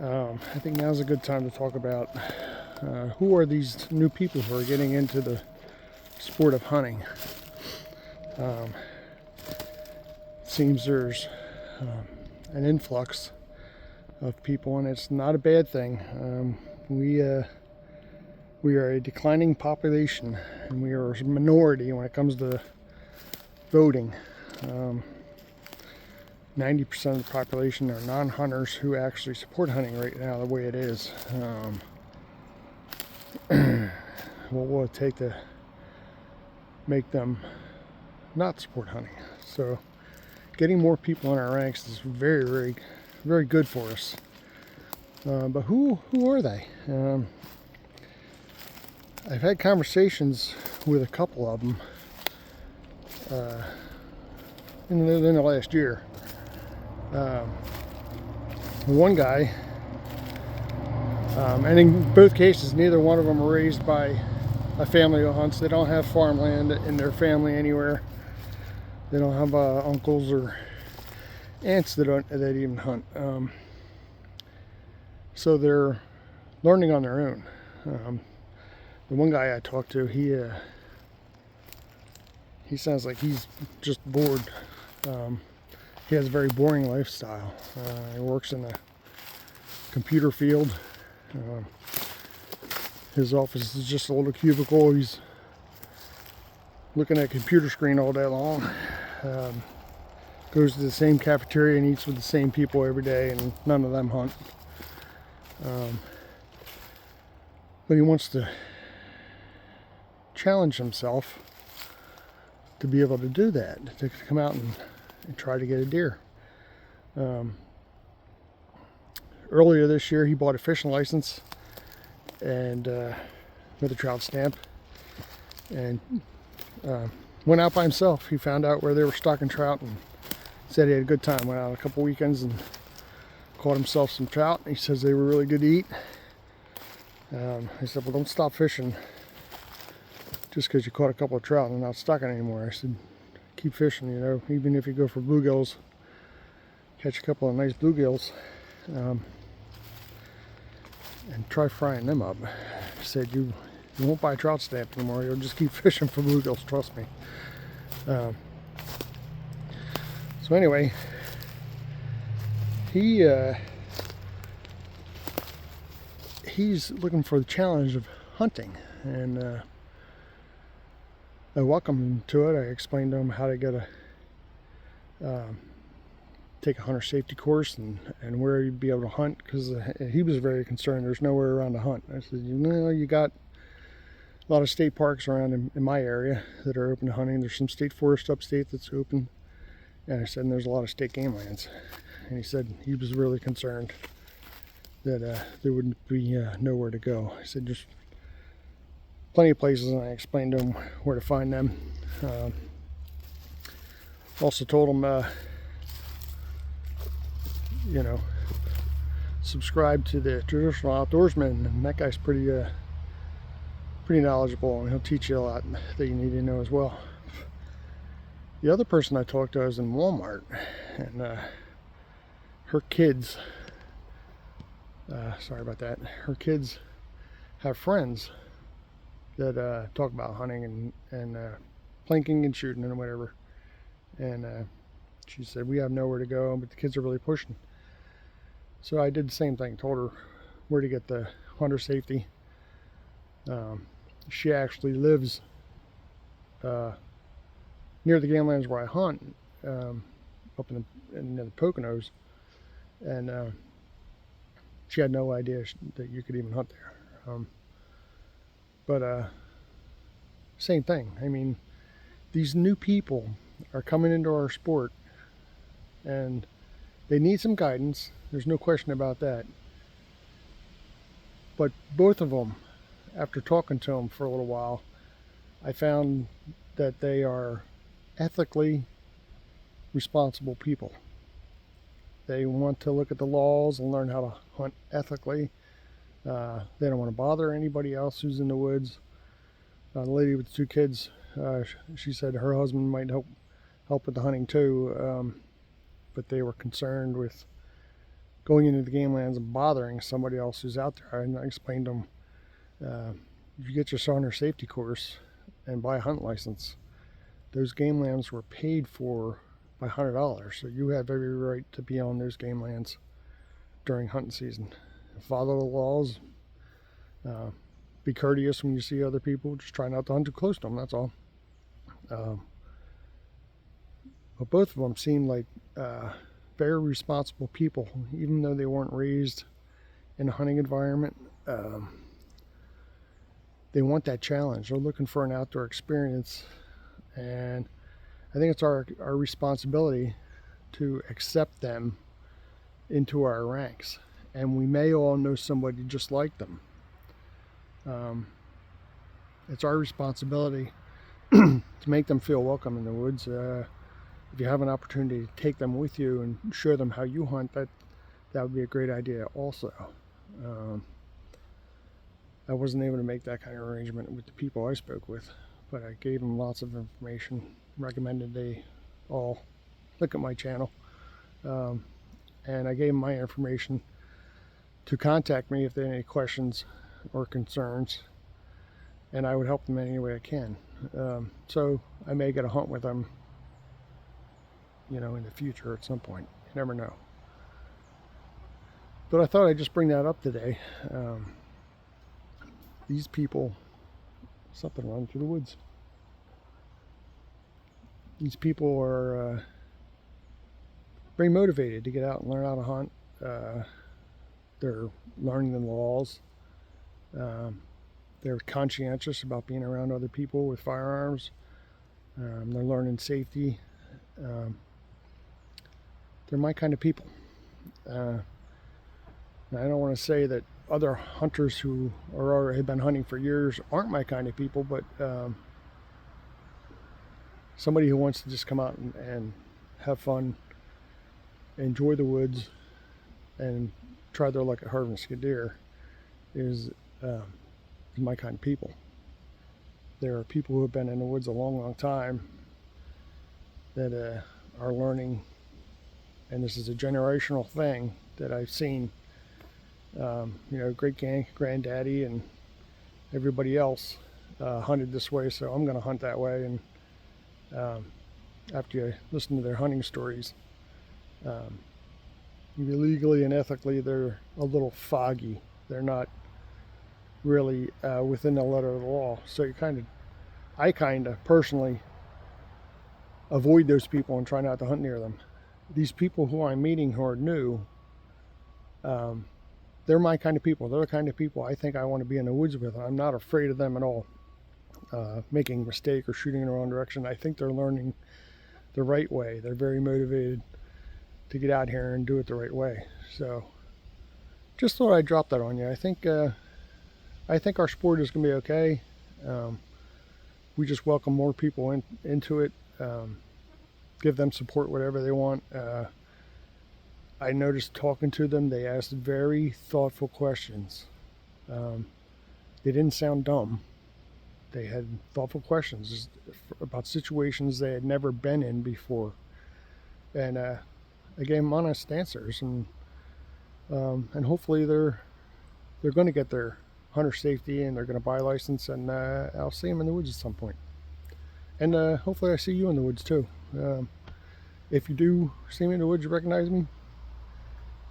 I think now's a good time to talk about who are these new people who are getting into the sport of hunting. It seems there's an influx of people, and it's not a bad thing. We are a declining population, and we are a minority when it comes to voting. 90% of the population are non-hunters who actually support hunting right now the way it is. What will it take to make them not support hunting? So getting more people in our ranks is very, very, very good for us. But who are they? I've had conversations with a couple of them in the last year. One guy, and in both cases, neither one of them are raised by a family who hunts. They don't have farmland in their family anywhere. They don't have uncles or aunts that even hunt. So they're learning on their own. The one guy I talked to, he sounds like he's just bored. He has a very boring lifestyle. He works in the computer field. His office is just a little cubicle. He's looking at a computer screen all day long. Goes to the same cafeteria and eats with the same people every day, and none of them hunt. But he wants to challenge himself to be able to do that, to come out and try to get a deer. Earlier this year, he bought a fishing license and with a trout stamp, and went out by himself. He found out where they were stocking trout and said he had a good time. Went out a couple weekends and caught himself some trout. He says they were really good to eat. I said, well, don't stop fishing just because you caught a couple of trout and not stocking anymore. I said, keep fishing, you know, even if you go for bluegills, catch a couple of nice bluegills, and try frying them up. I said, you won't buy a trout stamp anymore. You'll just keep fishing for bluegills, trust me. So anyway, he's looking for the challenge of hunting, and I welcomed him to it. I explained to him how to get take a hunter safety course and where you'd be able to hunt, because he was very concerned there's nowhere around to hunt. I said, you know, you got a lot of state parks around in my area that are open to hunting. There's some state forest upstate that's open, and I said, and there's a lot of state game lands. And he said he was really concerned that there wouldn't be nowhere to go. I said, there's plenty of places, and I explained to him where to find them. Also told him, you know, subscribe to the Traditional Outdoorsman, and that guy's pretty knowledgeable, and he'll teach you a lot that you need to know as well. The other person I talked to was in Walmart, and her kids, sorry about that, her kids have friends that talk about hunting and plinking and shooting and whatever. And she said, we have nowhere to go, but the kids are really pushing. So I did the same thing, told her where to get the hunter safety. She actually lives near the game lands where I hunt, up in the Poconos, and she had no idea that you could even hunt there. But same thing. I mean, these new people are coming into our sport, and they need some guidance. There's no question about that. But both of them, after talking to them for a little while, I found that they are ethically responsible people. They want to look at the laws and learn how to hunt ethically. They don't want to bother anybody else who's in the woods. The lady with 2 kids, she said her husband might help with the hunting too, but they were concerned with going into the game lands and bothering somebody else who's out there. And I explained to them, if you get your hunter safety course and buy a hunt license, those game lands were paid for by $100, so you have every right to be on those game lands during hunting season. Follow the laws, be courteous when you see other people, just try not to hunt too close to them, that's all. But both of them seemed like very responsible people, even though they weren't raised in a hunting environment. They want that challenge. They're looking for an outdoor experience, and I think it's our responsibility to accept them into our ranks. And we may all know somebody just like them. It's our responsibility to make them feel welcome in the woods. If you have an opportunity to take them with you and show them how you hunt, that would be a great idea also. I wasn't able to make that kind of arrangement with the people I spoke with, but I gave them lots of information, recommended they all look at my channel, and I gave them my information to contact me if they had any questions or concerns, and I would help them in any way I can. So I may get a hunt with them, you know, in the future at some point. You never know. But I thought I'd just bring that up today. These people, something running through the woods. These people are very motivated to get out and learn how to hunt. They're learning the laws. They're conscientious about being around other people with firearms. They're learning safety. They're my kind of people. I don't want to say that other hunters who have been hunting for years aren't my kind of people, but somebody who wants to just come out and have fun, enjoy the woods, and try their luck at harvesting a deer is my kind of people. There are people who have been in the woods a long, long time that are learning, and this is a generational thing that I've seen. You know, great granddaddy and everybody else hunted this way, so I'm going to hunt that way. And after you listen to their hunting stories, legally and ethically, they're a little foggy. They're not really within the letter of the law. So I kind of personally avoid those people and try not to hunt near them. These people who I'm meeting who are new, they're my kind of people. They're the kind of people I think I want to be in the woods with. I'm not afraid of them at all, making a mistake or shooting in the wrong direction. I think they're learning the right way. They're very motivated to get out here and do it the right way. So just thought I'd drop that on you. I think our sport is going to be okay. We just welcome more people into it, give them support, whatever they want. I noticed talking to them, they asked very thoughtful questions. They didn't sound dumb. They had thoughtful questions about situations they had never been in before. And I gave them honest answers, and hopefully they're going to get their hunter safety and they're going to buy a license, and I'll see them in the woods at some point. And hopefully I see you in the woods too. If you do see me in the woods, you recognize me,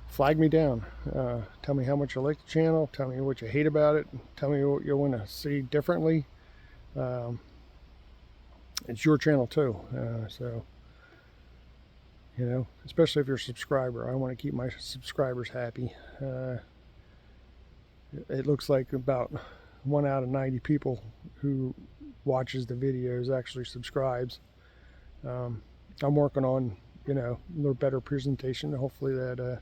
flag me down. Tell me how much you like the channel. Tell me what you hate about it. Tell me what you want to see differently. It's your channel too. So, you know, especially if you're a subscriber, I want to keep my subscribers happy. It looks like about 1 out of 90 people who watches the videos actually subscribes. I'm working on, you know, a little better presentation. Hopefully that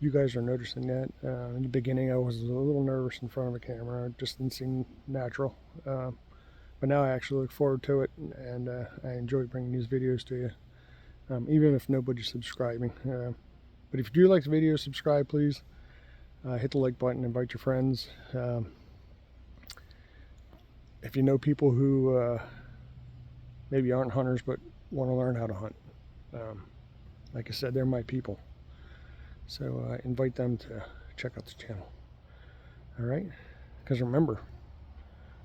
you guys are noticing that. In the beginning I was a little nervous in front of a camera. It just didn't seem natural. But now I actually look forward to it, and I enjoy bringing these videos to you, even if nobody's subscribing. But if you do like the video, subscribe please. Hit the like button, invite your friends. If you know people who maybe aren't hunters but want to learn how to hunt, like I said, they're my people. So invite them to check out the channel. All right? Because remember,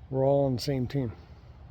we're all on the same team.